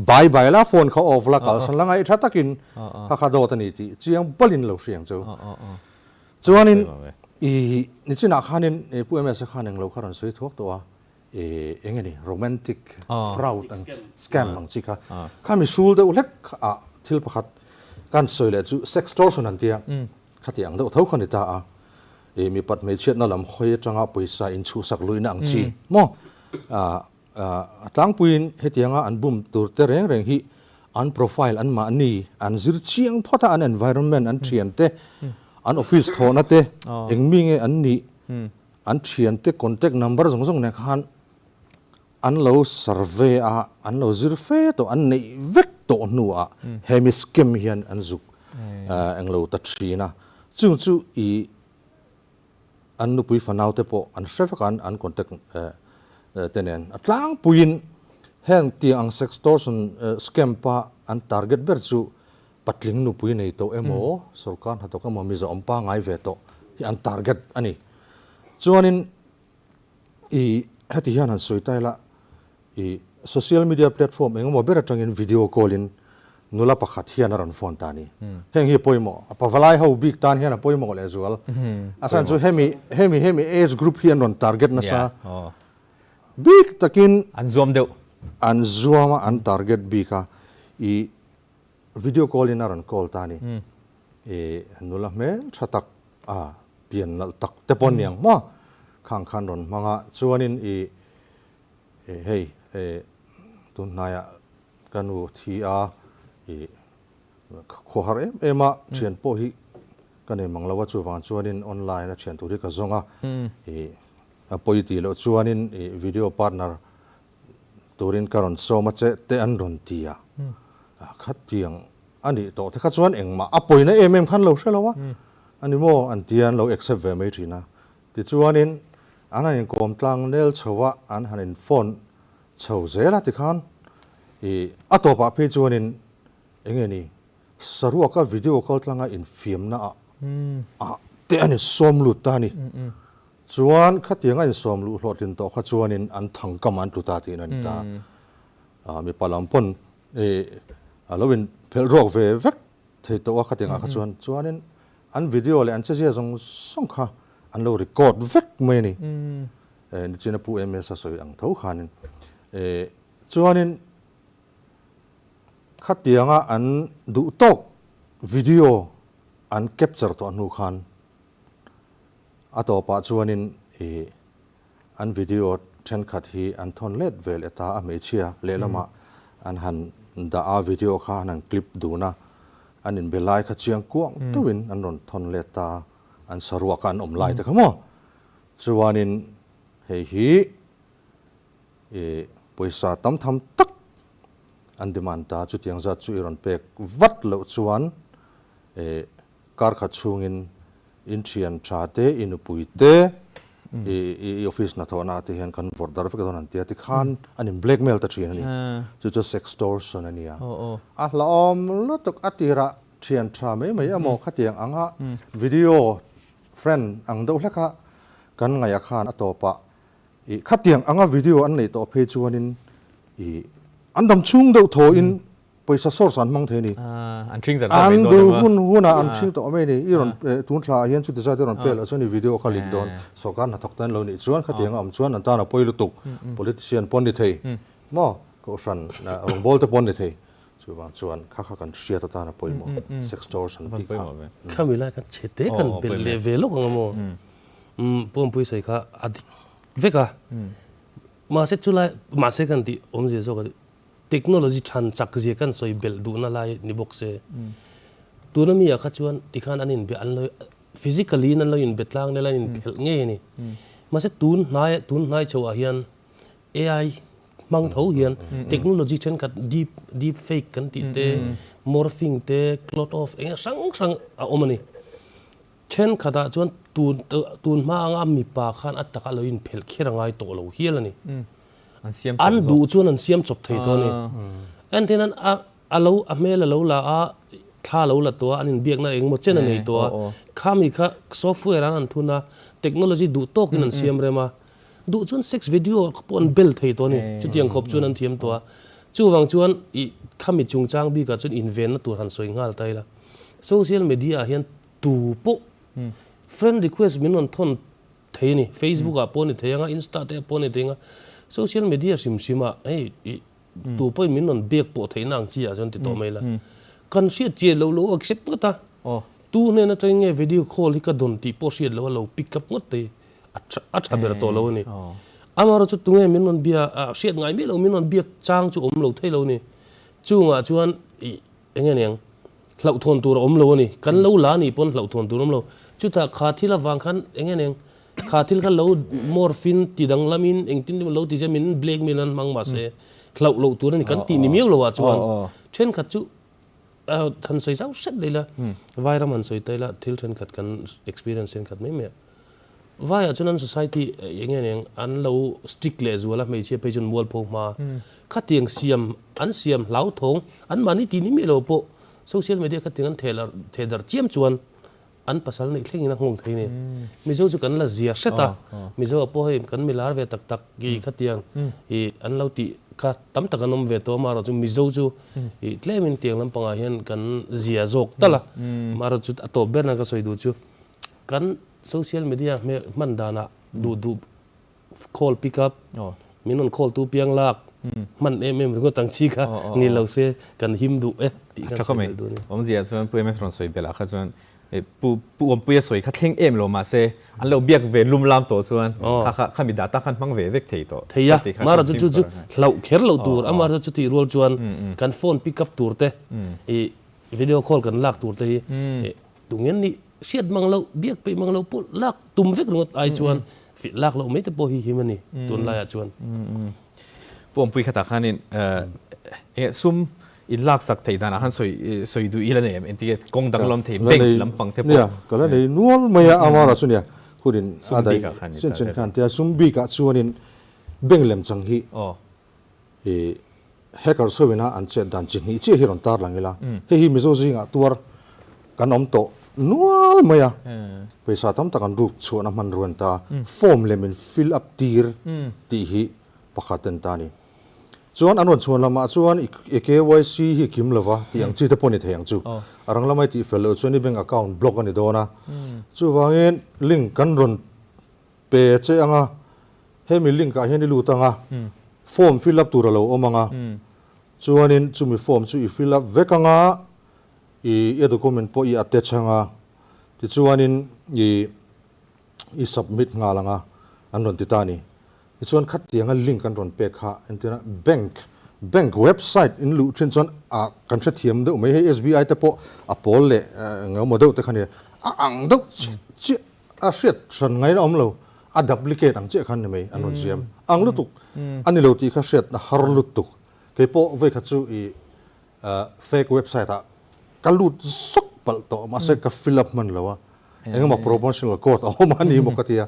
bye bye la phone kha off la kal san langai tha takin kha do tani ti chiang balin lo siang chu chuanin i ni china khanin pu ms khaneng lo kharon soi thok to a engeni romantic fraud and scam mang chika khami sul de ulek a thil pakhat kan soile chu sextortion an tia khatiang do thau khani ta a mi pat me chet na lam khoi tanga paisa in chu sak luina ang chi mo tang puin hetianga an bum tur te reng reng hi an profile an ma ni an zir chiang phota an environment an thian te an office thona te engmi nge an ni an thian te contact number zong zong ne khan an lo survey a an lo zir fe to an nei vek to nu a hemi scam hian an zuk ang lo ta thina chung chu i an nu pui fanau te po an chef kan an contact tenen atlang puin heng ti ang sextortion scam pa an target ber chu patling nu pui nei to emo sarkar ha to ka mami zo ampa ngai ve to hi an target ani chuanin i hati hian an soitaila i social media platform engmo ber atangin video call in nula pakhat hian ron phone tani heng hi poimo apavalai ho big tan hian poimo le zual asan chu hemi age group hian ron target na sa big takin an zoom deu an zuama an target bika i video call in ron call tani nula mel thatak pian nal tak te pon yang ma khang khan ron manga chuanin hey tun naya kanu thia khohar ema thian po hi kane manglawa chu wang chuanin online a thian turi ka zonga apoi ti lo chuanin video partner turin karon so ma che te an ron tia khat tiang ani to te kha chuan engma apoi na khan lo hrelowa ani mo an tian lo accept ve mai thina ti chuanin anan kom tlang nel chowa an hanin phone chho zela ti khan atopa phe chuanin engeni sarua ka video call tlanga in film na te ani somlu tani chuan khatianga in somlu hlotin to kha chuanin an thangkam an tuta tin an ta mi palampon alowin phel rok ve vek thei to khatianga kha chuanin an video le an che je zong song kha an lo record vek mai ni ni china pu ms a soi ang tho khanin chuanin khatianga an du tok video an capture to anu khan atopa chuanin an video then khat hi an thon let vel eta a mechia lelama an han da a video kha an clip duna an in belai kha chiang kuang tuin an ron thon leta an sarwa kan omlai ta khamo chuanin hei hi poisa tam tham tak an demand ta chu tiang za chu iron pek vat lo chuan kar kha chungin in thian tha te in puite office na thona te hian kan vordar fe kan tia ti khan an blackmail ta thian ani chu sextortion ania a hlom lo tok atira thian tha mai amo khatiang anga video friend ang do hlaka kan ngaya khan atopa khatiang anga video an nei to phe chuanin andam chung do tho in paisa source an mang the ni an thing zan an du hun an thing to me ni iron tun thla hian chu design ron pel choni video khalik don so kan na thok tan lo ni chuan khating am chuan an ta na poilu tuk politician pon ni thei mo ko san rong bol te pon ni thei chuan kha kan shia ta na poimo sex stores an ti ka khamila kan chete kan bel level lo ngamo pom pui sai kha adi veka ma se chula ma se kan ti om je so ka technology than chak je kan soi bel du na lai ni box se tu na mi ya kha chuan ti khan anin be an lo physically nan lo in betlang ne lai in phel nge ni ma se tun nai chawa hian AI mang thau hian technology chen kat deep fake kan ti te morphing te clot of sang a omani chen khada chuan tun ma anga mi pa khan ataka lo in phel khirangai to lo hialani an du chuan an siam chop thei to ni an tin an alo a mel lo la a tha lo la to anin biak na eng mo chen nei to khami kha software an thuna technology du tok in an siam rema du chuan sex video pon bel thei to ni chu tiang khop chuan an thiam to chu wang chuan I khami chung chang bi ka chuan invent na tur han soi ngal tai la social media hian tu po friend request min on thon thei ni Facebook a pon ni theianga Insta te pon ni theinga social media simsima ei tu poi min on bek po theinang chi a jon ti to mai la kan sia che lo accept ta tu ne na tringe video call hi ka don ti po sia lo pick up ngot te a ber to lo ni amaro chu tunge min on bia sia ngai me lo min on biak chang chu om lo thei lo ni chu nga chuan engeneng lau thon tur om lo ni kan lo la ni pon lau thon tur om lo chu ta khathila wang khan engeneng khathil kha lo morphine ti dang lamin engtin lo ti jamin black milan mang ma se lau lo tur ni kan ti ni meu lo wa chuan chen khat chu than soi sau set leila vairam an soi taila thil chen khat kan experience en khat me via chuan society engeneng an lo stick le zuala me che pe chun wall pho ma khatiang siam an siam lau thong an mani ti ni me lo po social media khating an thedar chiam chuan an pasal nei thleng ina hong theini mizo chu kan la zia seta mizo po he kan milar ve tak gi khatiang I an lo ti ka tam tak anom ve to maro chu mizo chu I tlemin tiang lam panga hian kan zia jok tala maro chu to berna ka soi du chu kan social media me mandana du call pick up minon call tu piang lak man em ringo tang chi kha ngi lo se kan him du ti kan soi du ni om zia chuan pu em thron soi bela kha chuan pu om pu soi kha thleng em lo ma se an lo biak ve lum lam to chuan kha mi data khan mang ve vek thei to theia mara chu lau kher lo tur amara chu ti rol chuan kan phone pick up tur te I video call kan lak tur te tungen ni siat mang lo biak pe mang lo pu lak tum vek ringot ai chuan fi lak lo me te po hi himani tun la ya chuan pom pui khata khanin sum in lak sak thei dana han soi du ila nem enti kong dang lom thei beng lampang te po ya kala nei nual maya amara sunia khudin adai sen kan tia sumbi ka chuanin beng lem chang hi hacker sowina an che dan chin ni che hiron tar langila hi mizo jinga tuar kanom to nual maya paisa tam takan ruk chuana man ruan ta form lemin fill up tir ti hi pakhaten tani chuan anon chuan lama chuan KYC hi kim lova tiang chi te poni theyang chu arang lamai ti fellow chuan bank account block ani dona chu wangin link kan ron pe che anga hemi link ka hian lu tanga form fill up tur lo omanga chuanin chumi form chu I fill up vekanga I document po I attach anga ti chuanin I submit nga langa anon ti tani chuan khat tianga link kan ron pe kha entina bank website in lu chen chuan a kan tha thiam de mai SBI te po a pol le ngamo de te khani ang do chi a shet san ngai om lo a duplicate ang che khan ne mai anon jiam ang lu tuk ani lo ti kha shet na har lu tuk ke po ve kha chu I fake website a kalut sok pal to ma se ka fill up man lawa engama promotional code o mani mo katia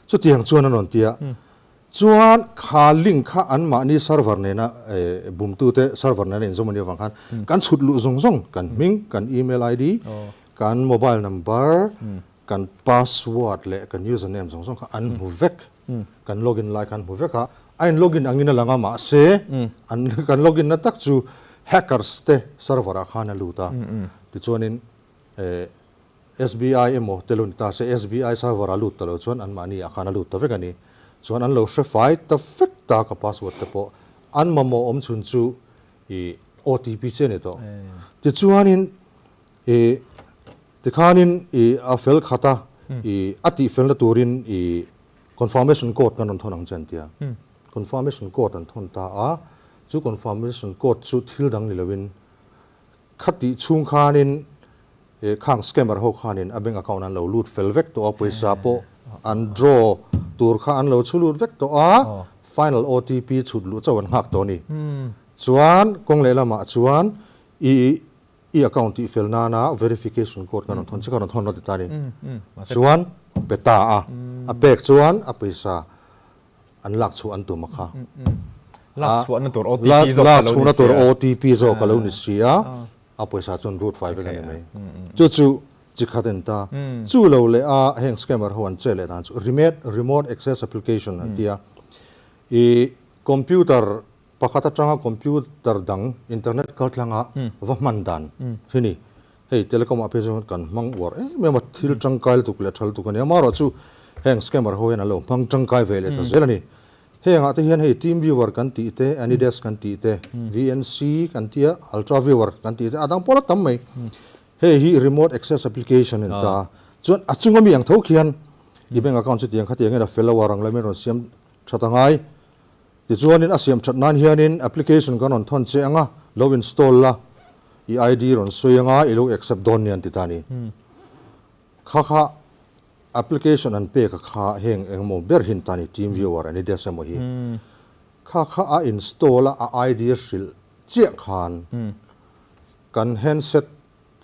chu tiang chuan anon tia chuan kha link kha an ma ni server ne na bum tu te server ne zomani wang khan kan chut lu zong kan ming kan email ID kan mobile number kan password le kan username zong kha an mu vek kan login like kan mu vek ha ein login angina langa ma se an kan login na tak chu hackers te server khana luta ti chuanin SBI emo telun ta se SBI server alut talo chuan an mani akhana lut ta vekani chuan an lo shefai ta fek ta ka password te po an mamo om chun chu i OTP che ne to ti chuanin ti khanin a fel khata ati fel na turin confirmation code kan thon ang chan tia confirmation code an thon ta a chu confirmation code chu thil dang nilawin khati chung khanin khang scammer ho khanin a bank account an lo lut fel vek to paisa po an draw tur kha an lo chulut vek to a final OTP chut lu chawan hak to ni chuan kong le lama chuan i account ti fel na verification code kan thon chi kan thon no ta ni chuan beta a pek chuan a paisa an lak chu an tu makha lak chu an tur OTP zo lak chu na tur OTP zo ka lo ni sia a paisa chun root 5 kan mai chu chi khaten ta chu lo le a heng scammer ho an chele dan chu remote access application atia computer pakhata tanga computer dang internet kaltlanga wa mandan hini hei telecom application kan mang war me ma thil tangkail tukle thal tukani amaro chu heng scammer ho en alo mang tangkai vele ta zelani heng ate hian hei team viewer kan ti te anydesk kan ti te VNC kan tia ultra viewer kan ti te adang pola tam mai hei hi remote access application en ta chuan achunga mi ang tho khian i bank account chu tiang khatiang ena fellow warang lamen ron siam thatangai ti chuanin asiam thatnan hianin application kan on thon che anga lo install la i ID ron soyanga ilo accept don nian ti tani kha application an pe kha heng engmo ber hin tani team viewer ani desamo hi kha a install a ID shil che khan kan handset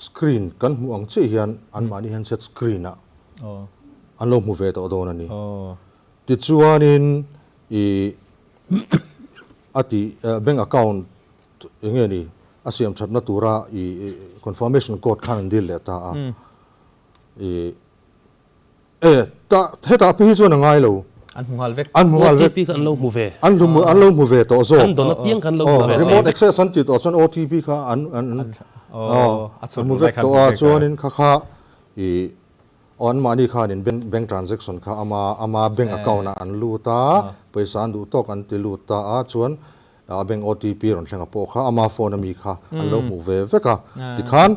screen kan mu ang che hian an mani handset screen a an lo mu ve to don ani ti chuanin ati bank account engeni asiam thatna tura confirmation code khan dil le ta ta heta pi chu na ngai lo an hungal vek OTP kan lo mu ve an lo mu ve to zo an don piang kan lo mu ve remote access an ti to chon OTP kha an mu ve to a chuanin kha on money khan in bank transaction kha ama bank account an lu ta paisa an du to kan ti lu ta a chuan bank OTP ron thlenga po kha ama phone mi kha an lo mu ve ka ti khan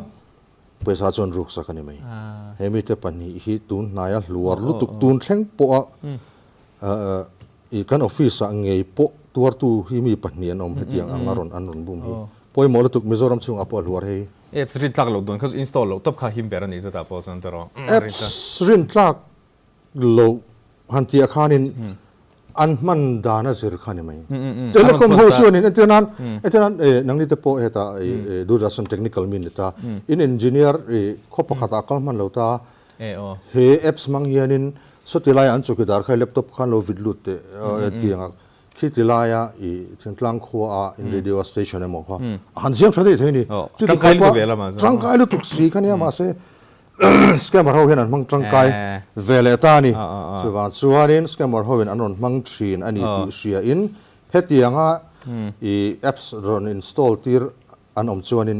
paisa chon ruk sakani mai hemi te pani hi tun naya luar lutuk tun thleng po i kan office a ngei po tuar tu hi mi pani an om hetiang angaron an ron bum hi poi mo lutuk Mizoram chung apo luar hei apps rin tlak lo don cause install lo top kha him beran ni zata po son tero apps rin tlak lo hanti akhanin an man dana zir khani mai telecom ho chuanin etenan nangni te po heta du rason technical min ta in engineer khopa khata kal man lo ta he apps mang hianin sotilai an chukidar khai laptop khan lo vidlut te tianga khitilaya thingtlang khuwa in radio station emo kha han siam thade theini trangkai lu tuksi khania ma se scammer ho hian an mang trangkai vele ta ni chuwan chuanin scammer ho in anon mang thin ani ti ria in hetianga apps ron install tir an om chuanin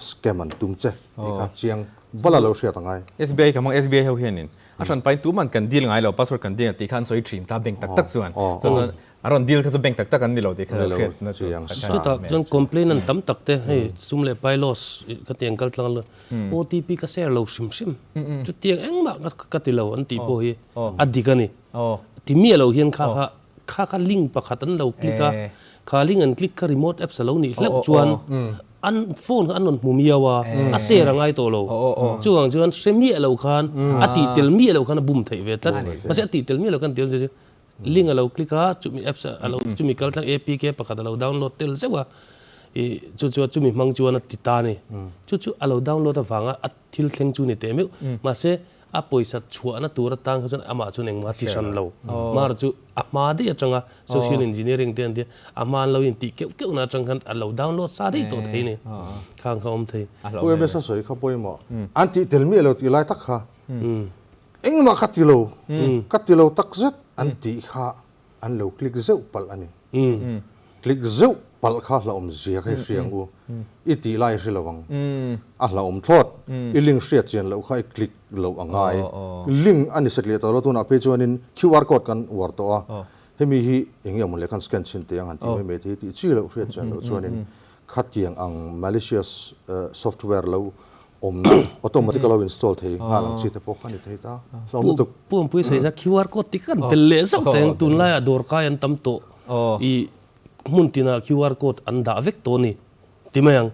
scam an tumche ka chiang bala lo ria tangai SBI kamang SBI ho hianin asan pai tu man kan deal ngai lo password kan deal ti khan soi thin ta bank tak chuan aron deal ka bank tak an nilo ti kha na chiang chu ta jon complain an tam tak te hei sumle pai loss ka tiang kal tlang lo OTP ka share lo sim chu tiang eng ma ka ti lo an ti po hi adikani ti mi lo hian kha link pakhat an lo click kha link an click ka remote app sa lo ni hlek chuan an phone an non mumiawa a share ngai to lo chuan se mi lo khan ati tel mi lo khan bum thei ve tat ma se ati tel mi lo kan tel je link alo click ha chumi apps alo chumi kaltlang APK pakhat alo download tel sewa chu chumi mang chuan ti ta ni chu alo download awanga athil thleng chu ni te me ma se a poisa chuana tura tang khon ama chu neng ma ti san lo mar chu ama de changa social engineering ten de ama lo in ti keu na chang khan alo download sa dei to thei ni khang khom thei poi me sa soi kha poi mo anti tel mi lo ti lai tak kha eng ma katilo tak zet anti kha an lo click zeu pal ani click zeu pal kha la zia khai riang u iti lai ri lawang a la thot I link share chen lo khai click lo angai link ani sakle to tu na pe chuanin QR code kan war to a hemi hi engya mun le kan scan chin te ang an ti me ti chi lo share chen lo chuanin khatiang ang malicious software lo automatically install thei halang chi te pok ani thei ta lo tu pum pui sai za QR code ti kan tel le so teng tun lai ador kai an tam to I mun tina QR code an da vek to ni ti mayang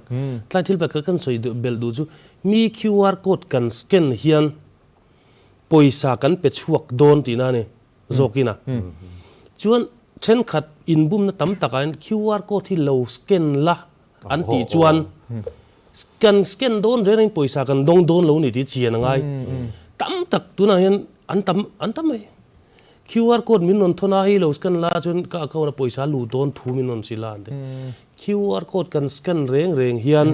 tlan thil ba kan soi bel du chu mi QR code kan scan hian poisa kan pe chuak don ti na ni zokina chuan chen khat inbum na tam takain QR code hi lo scan la an ti chuan scan don reng poisa kan dong don lo ni ti chian ngai tam tak tuna hian an tam mai QR code min non thona hi lo scan la chun ka account poisa lu don thu min non sila ante QR code kan scan reng hian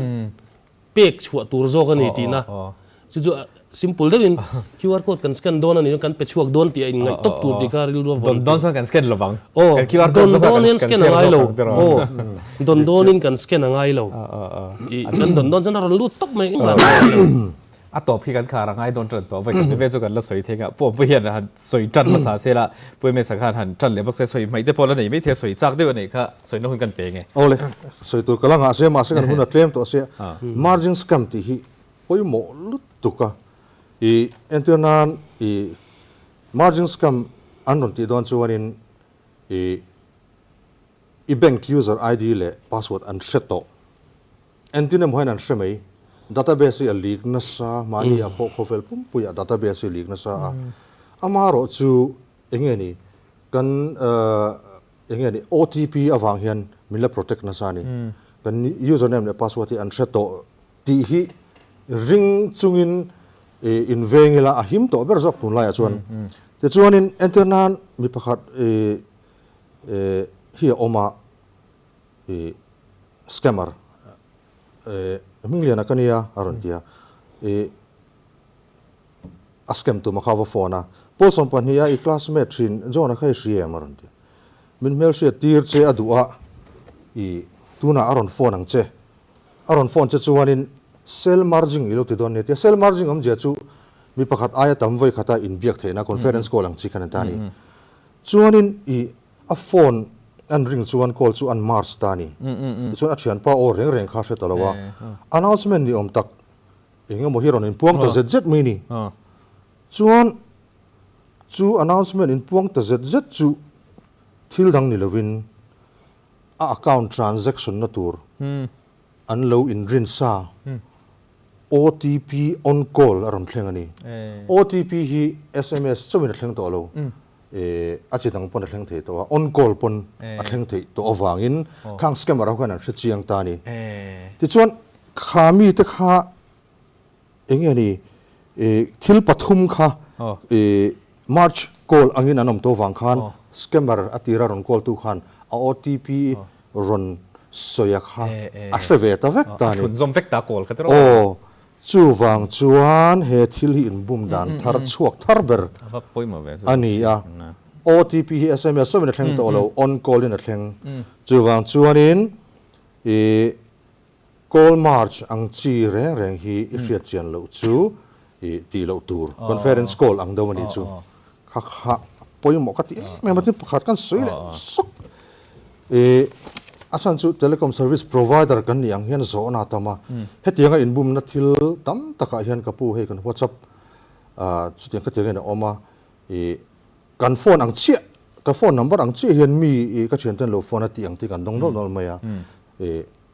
pek chua tur zo kan ni ti na chu simple devin QR code kan scan don ani kan pe chuak don ti ai ngai top tur ti ka ril ro don so kan scan lo bang QR code don in scan ngai lo don in kan scan ngai lo I kan don chan ron lu top mai a top khi kan khara ngai don tran to vai kan ve chu kan la soi thenga po po hian han soi tran ma sa se la poi me sa khan han tran le bak se soi mai te pol nei me the soi chak de nei kha soi no hun kan pe nge ole soi tu kalanga se ma se kan hun claim to se margin scam ti hi poi mo lut tu ka I internan I margin scam anon ti don chuanin I bank user ID le password an set to entinem hoin an shemei database a leak na sa mani a ko khofel pum puya database leak na sa amaro chu engeni kan engeni OTP awang hian mila protect na sa ni kan username le password an set to ti hi ring chungin in vengila a him to ber zok tun lai chuan te chuanin internan mi pakhat hi oma scammer mingliana kania arontia a scam tu makhawa phone a polson pania I classmate thin jona khai shia marontia min mel shia tir che adua I tuna aron phone ang che aron phone che chuanin sell margin ilo ti don ne tia sell margin am je chu mi pakhat aya tam voi khata in biak theina conference call ang chi kan tani chuanin I a phone an ring chuan call chu an mars tani chuan a thian pa o reng kha se talawa announcement ni om tak engemaw mo hiron in puang ta zz mini chuan chu announcement in puang ta zz chu thil dang ni lovin a account transaction na tur an lo in rin sa OTP on call aron thleng ani OTP hi SMS chawin thleng to lo achi dang pon thleng thei to on call pon a thleng thei to awangin khang scammer ho kan an chiang ta ni ti chuan khami te kha engeni thil pathum kha march call angin anom to wang khan scammer atira ron call tu khan a OTP ron soya kha a seve ta vek ta ni zom vek ta call ka chu wang chuan he thil hi in bum dan thar chuak thar ber poi ma ve ani a OTP hi SMS so min thleng to lo on call in a thleng chu wang chuanin call march ang chi reng hi riat chian lo chu ti lo tur conference call ang do ni chu kha poi mo ka ti me ma ti pakhat kan soi le sok asan chu telecom service provider kan ni ang hian zo na tama hetianga inbum na thil tam taka hian kapu he kan WhatsApp chu tiang ka tiang na oma kan phone ang chia ka phone number ang chi hian mi ka thian ten lo phone ati ang ti kan dong nol maya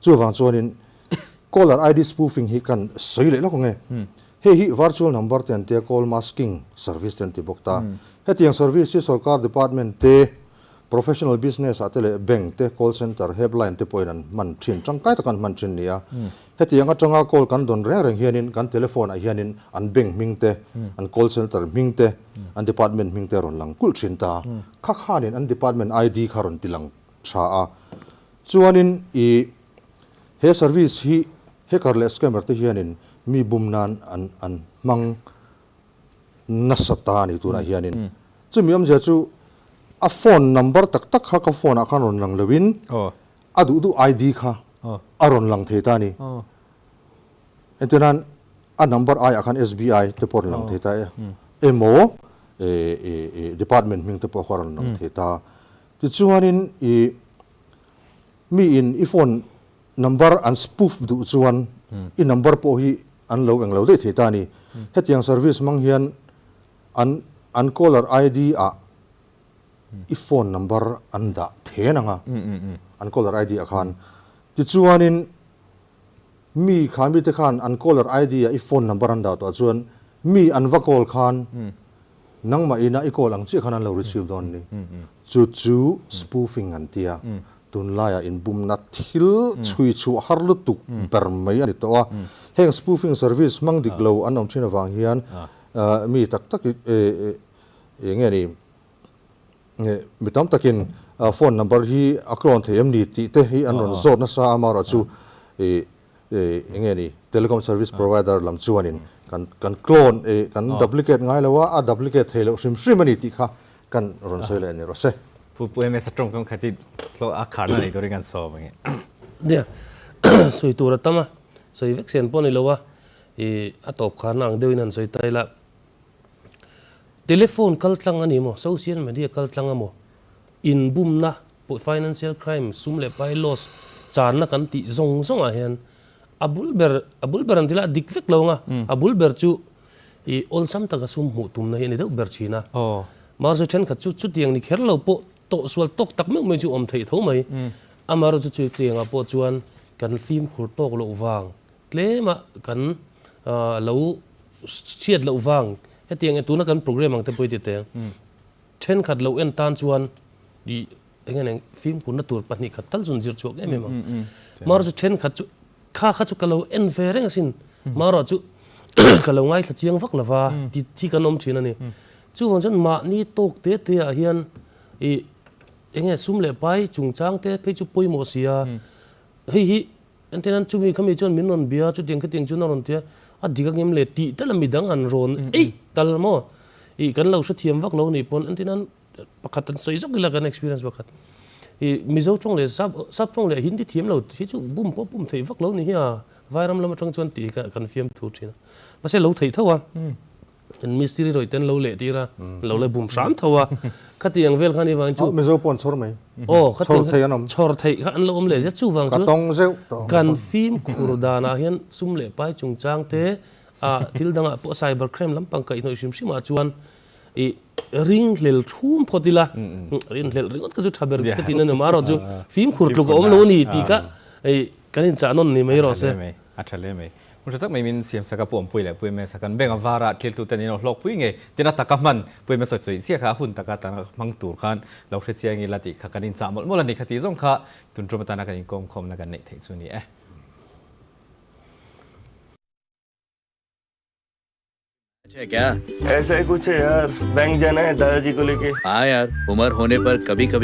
chu wang chuanin caller ID spoofing hi kan soi le lo nge he hi virtual number ten te call masking service ten ti bokta hetiang service sarkar department te professional business atele bank te call center helpline te poinan man thin changkai ta kan man thin nia hetianga changa call kan don reng hianin kan telephone a hianin an bank mingte an call center mingte an department mingte ron lang kul thin ta kha khanin an department ID kharon tilang tha a chuanin he service hi he carless scammer te hianin mi bumnan an mang nasata ni tu na hianin chu miam je chu a phone number tak tak kha ka phone a khan ron lang lewin adu ID kha aron lang theta ni entenan a number I akan SBI te por lang theta emo department ming te por horan lang theta ti chuanin mi in phone number an spoof du chuan i number po hi an lo ang lo de theta ni hetiang service mang hian an caller ID a i phone number anda thenanga an caller ID akhan ti chuanin mi khami te khan an caller ID a i phone number anda to chuan mi an va call khan nangma ina i call ang chi khan an lo receive don ni chu spoofing an tia tun laya in bumna thil chui chu harlu tu bermai ani to a heng spoofing service mang diglo an om thina wang hian mi tak tak nge ni mitam takin phone number hi akron them ni ti te hi an ron zot na sa amara chu nge ni telecom service provider lam chuanin kan clone kan duplicate ngai lawa a duplicate thelo sim ani ti kha kan ron soile ani ro se pu me satrom kam khati lo a khana nei to ringan so bange dia soi tur tama soi vaccine poni lawa atop khana ang deuinan soi taila telephone kaltlanga ni mo social media kaltlanga mo inbumna financial crime sumle pai loss charna kan ti zong a hian abulber antila dikfek longa abulber chu ol sam taka sum hu tumna hi ni deuh ber china mar zo then kha chu tiang ni kherlo po to sual tok tak me chu om thei tho mai amaro chu tianga po chuan kan fimkhur tok lo wang tlema kan lo chiat lo wang hetiang etuna kan program ang te poi te then khat lo en tan chuan i engene fimkhur na tur pani khat tal jun jir chok em mar zo then khat chu kha chu kalo en vereng sin maro chu kalo ngai kha chiang vak lawa ti kanom thina ni chu hon jan ma ni tok te a hian enge sumle pai chungchang te pe chu poi mo sia hi antenan chu mi khami chon minon bia chu tiang khating chu naron te a diga ngem le ti talam midang an ron tal mo kan lo sa thiam vak lo ni pon antenan pakatan sei jok la kan experience bakat mizo chong le sab chong le hindi thiam lo hi chu bum thei vak lo ni hi a vairam lam chong chon ti kan fiam thu thina ma se lo thei thawa en mystery roi ten lo le tira lo le bum sam thawa khati ang vel khani wang chu mizo pon chor mai khati chor thei kha an lo om le ja chu wang chu tong zeu kan film khurdana hian sum le pai chung chang te a thil danga po cyber crime lampang kai noi sim sima chuan ring lel thum photila ring ka chu thaber ka tin na maro chu film khur lu ko om lo ni ti ka kanin cha non ni mai ro se athale mai mun tak mai min siam saka pom pui le pui me sakan benga vara thil tu ten ino hlok pui nge tina takaman pui me soi sia kha hun taka ta mang tur khan lo khre chiang i lati kha kanin cha mol ani khati jong kha tun tro mata na kanin kom khom na kan nei thei chu ni अच्छा क्या ऐसा ही कुछ है यार bank जाना है दादाजी को लेके हाँ यार उम्र होने पर कभी कभी